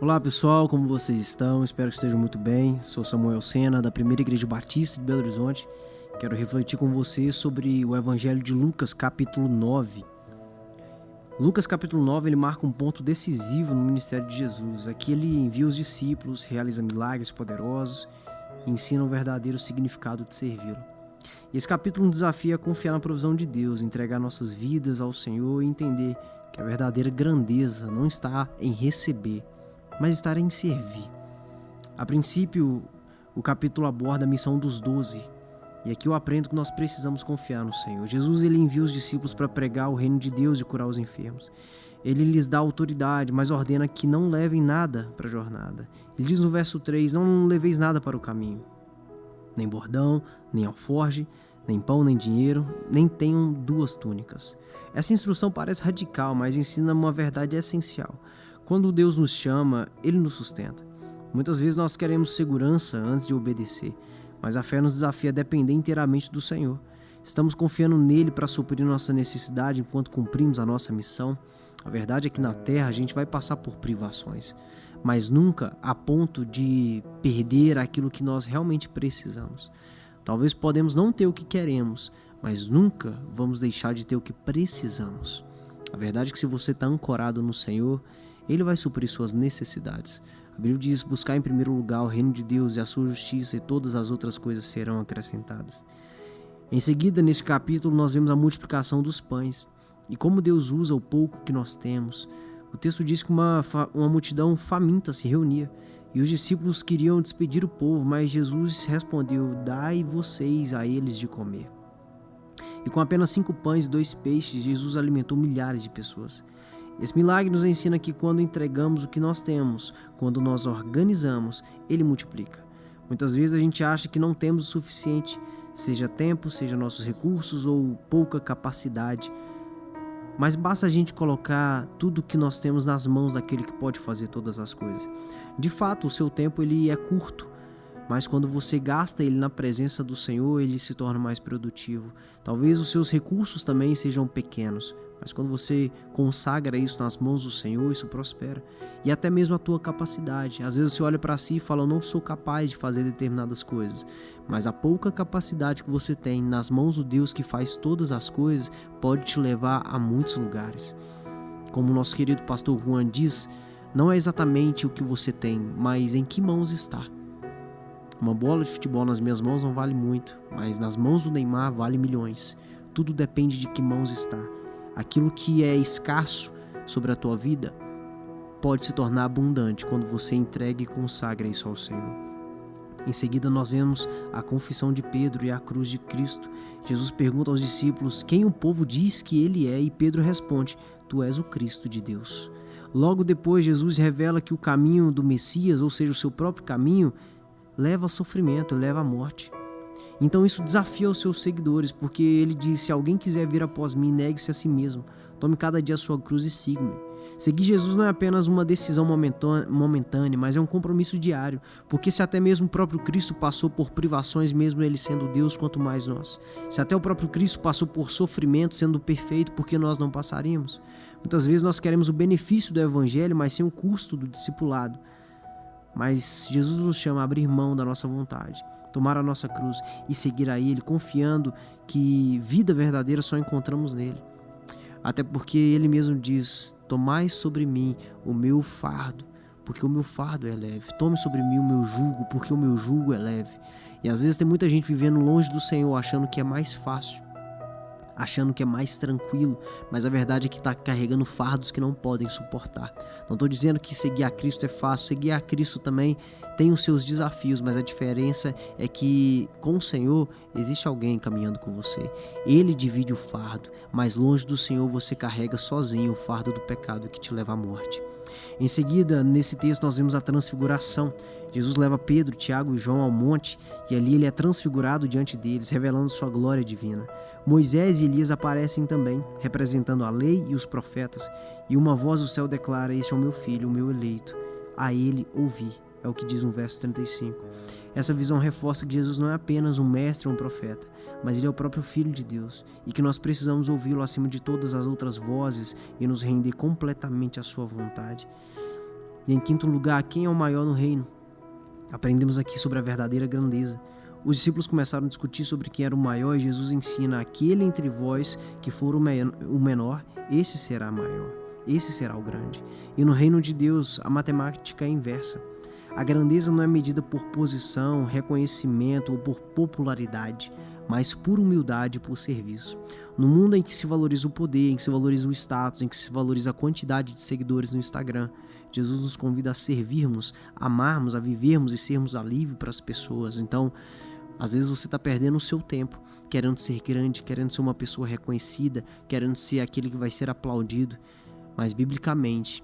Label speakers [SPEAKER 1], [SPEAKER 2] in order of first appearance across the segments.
[SPEAKER 1] Olá pessoal, como vocês estão? Espero que estejam muito bem. Sou Samuel Sena, da Primeira Igreja Batista de Belo Horizonte. Quero refletir com você sobre o Evangelho de Lucas, capítulo 9. Lucas, capítulo 9, ele marca um ponto decisivo no ministério de Jesus. Aqui ele envia os discípulos, realiza milagres poderosos e ensina o verdadeiro significado de servi-lo. E esse capítulo nos desafia a confiar na provisão de Deus, entregar nossas vidas ao Senhor e entender que a verdadeira grandeza não está em receber, mas estar em servir. A princípio, o capítulo aborda a missão dos 12, e aqui eu aprendo que nós precisamos confiar no Senhor. Jesus ele envia os discípulos para pregar o reino de Deus e curar os enfermos. Ele lhes dá autoridade, mas ordena que não levem nada para a jornada. Ele diz no verso 3, não leveis nada para o caminho, nem bordão, nem alforge, nem pão, nem dinheiro, nem tenham 2 túnicas. Essa instrução parece radical, mas ensina uma verdade essencial. Quando Deus nos chama, Ele nos sustenta. Muitas vezes nós queremos segurança antes de obedecer, mas a fé nos desafia a depender inteiramente do Senhor. Estamos confiando nele para suprir nossa necessidade enquanto cumprimos a nossa missão. A verdade é que na terra a gente vai passar por privações, mas nunca a ponto de perder aquilo que nós realmente precisamos. Talvez podemos não ter o que queremos, mas nunca vamos deixar de ter o que precisamos. A verdade é que se você está ancorado no Senhor, Ele vai suprir suas necessidades. A Bíblia diz, buscar em primeiro lugar o reino de Deus e a sua justiça, e todas as outras coisas serão acrescentadas. Em seguida, nesse capítulo, nós vemos a multiplicação dos pães e como Deus usa o pouco que nós temos. O texto diz que uma multidão faminta se reunia e os discípulos queriam despedir o povo, mas Jesus respondeu, dai vocês a eles de comer. E com apenas 5 pães e 2 peixes, Jesus alimentou milhares de pessoas. Esse milagre nos ensina que quando entregamos o que nós temos, quando nós organizamos, Ele multiplica. Muitas vezes a gente acha que não temos o suficiente, seja tempo, seja nossos recursos ou pouca capacidade. Mas basta a gente colocar tudo o que nós temos nas mãos daquele que pode fazer todas as coisas. De fato, o seu tempo ele é curto, mas quando você gasta ele na presença do Senhor, ele se torna mais produtivo. Talvez os seus recursos também sejam pequenos, mas quando você consagra isso nas mãos do Senhor, isso prospera. E até mesmo a tua capacidade. Às vezes você olha para si e fala, eu não sou capaz de fazer determinadas coisas. Mas a pouca capacidade que você tem nas mãos do Deus que faz todas as coisas, pode te levar a muitos lugares. Como o nosso querido pastor Juan diz, não é exatamente o que você tem, mas em que mãos está. Uma bola de futebol nas minhas mãos não vale muito, mas nas mãos do Neymar vale milhões. Tudo depende de que mãos está. Aquilo que é escasso sobre a tua vida pode se tornar abundante quando você entrega e consagra isso ao Senhor. Em seguida nós vemos a confissão de Pedro e a cruz de Cristo. Jesus pergunta aos discípulos quem o povo diz que ele é e Pedro responde, tu és o Cristo de Deus. Logo depois Jesus revela que o caminho do Messias, ou seja, o seu próprio caminho, leva a sofrimento, leva à morte. Então isso desafia os seus seguidores, porque ele diz, se alguém quiser vir após mim, negue-se a si mesmo, tome cada dia a sua cruz e siga-me. Seguir Jesus não é apenas uma decisão momentânea, mas é um compromisso diário, porque se até mesmo o próprio Cristo passou por privações, mesmo ele sendo Deus, quanto mais nós. Se até o próprio Cristo passou por sofrimento, sendo perfeito, por que nós não passaríamos? Muitas vezes nós queremos o benefício do Evangelho, mas sem o custo do discipulado. Mas Jesus nos chama a abrir mão da nossa vontade, tomar a nossa cruz e seguir a Ele, confiando que vida verdadeira só encontramos nele. Até porque Ele mesmo diz, tomai sobre mim o meu fardo, porque o meu fardo é leve. Tome sobre mim o meu jugo, porque o meu jugo é leve. E às vezes tem muita gente vivendo longe do Senhor, achando que é mais fácil, achando que é mais tranquilo, mas a verdade é que está carregando fardos que não podem suportar. Não estou dizendo que seguir a Cristo é fácil, seguir a Cristo também tem os seus desafios, mas a diferença é que com o Senhor existe alguém caminhando com você. Ele divide o fardo, mas longe do Senhor você carrega sozinho o fardo do pecado que te leva à morte. Em seguida, nesse texto nós vemos a transfiguração. Jesus leva Pedro, Tiago e João ao monte e ali ele é transfigurado diante deles, revelando sua glória divina. Moisés e Elias aparecem também, representando a lei e os profetas, e uma voz do céu declara, este é o meu filho, o meu eleito, a ele ouvi. É o que diz no verso 35. Essa visão reforça que Jesus não é apenas um mestre ou um profeta, mas ele é o próprio Filho de Deus e que nós precisamos ouvi-lo acima de todas as outras vozes e nos render completamente à sua vontade. E em quinto lugar, quem é o maior no reino? Aprendemos aqui sobre a verdadeira grandeza. Os discípulos começaram a discutir sobre quem era o maior e Jesus ensina: aquele entre vós que for o menor, esse será maior, esse será o grande. E no reino de Deus, a matemática é inversa. A grandeza não é medida por posição, reconhecimento ou por popularidade, mas por humildade e por serviço. No mundo em que se valoriza o poder, em que se valoriza o status, em que se valoriza a quantidade de seguidores no Instagram, Jesus nos convida a servirmos, a amarmos, a vivermos e sermos alívio para as pessoas. Então, às vezes você está perdendo o seu tempo, querendo ser grande, querendo ser uma pessoa reconhecida, querendo ser aquele que vai ser aplaudido. Mas, biblicamente,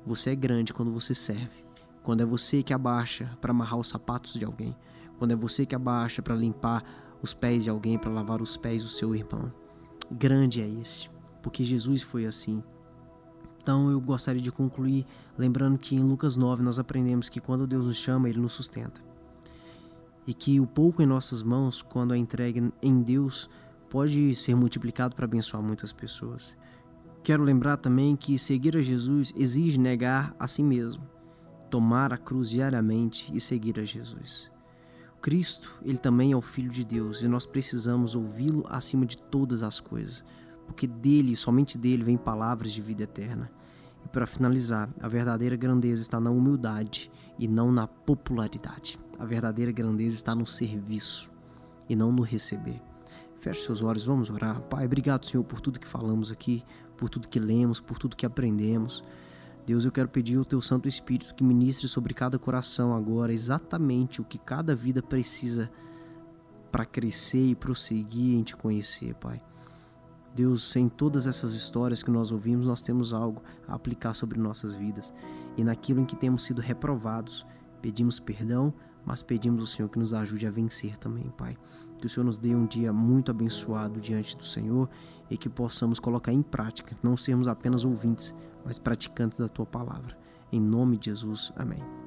[SPEAKER 1] você é grande quando você serve. Quando é você que abaixa para amarrar os sapatos de alguém. Quando é você que abaixa para limpar os pés de alguém, para lavar os pés do seu irmão. Grande é esse, porque Jesus foi assim. Então eu gostaria de concluir lembrando que em Lucas 9 nós aprendemos que quando Deus nos chama, Ele nos sustenta. E que o pouco em nossas mãos, quando é entregue em Deus, pode ser multiplicado para abençoar muitas pessoas. Quero lembrar também que seguir a Jesus exige negar a si mesmo, tomar a cruz diariamente e seguir a Jesus. Cristo, Ele também é o Filho de Deus e nós precisamos ouvi-lo acima de todas as coisas, porque dele, somente dele, vem palavras de vida eterna. E para finalizar, a verdadeira grandeza está na humildade e não na popularidade. A verdadeira grandeza está no serviço e não no receber. Feche seus olhos, vamos orar. Pai, obrigado, Senhor, por tudo que falamos aqui, por tudo que lemos, por tudo que aprendemos. Deus, eu quero pedir ao Teu Santo Espírito que ministre sobre cada coração agora exatamente o que cada vida precisa para crescer e prosseguir em Te conhecer, Pai. Deus, em todas essas histórias que nós ouvimos, nós temos algo a aplicar sobre nossas vidas. E naquilo em que temos sido reprovados, pedimos perdão, mas pedimos ao Senhor que nos ajude a vencer também, Pai. Que o Senhor nos dê um dia muito abençoado diante do Senhor e que possamos colocar em prática, não sermos apenas ouvintes, mas praticantes da Tua palavra. Em nome de Jesus, amém.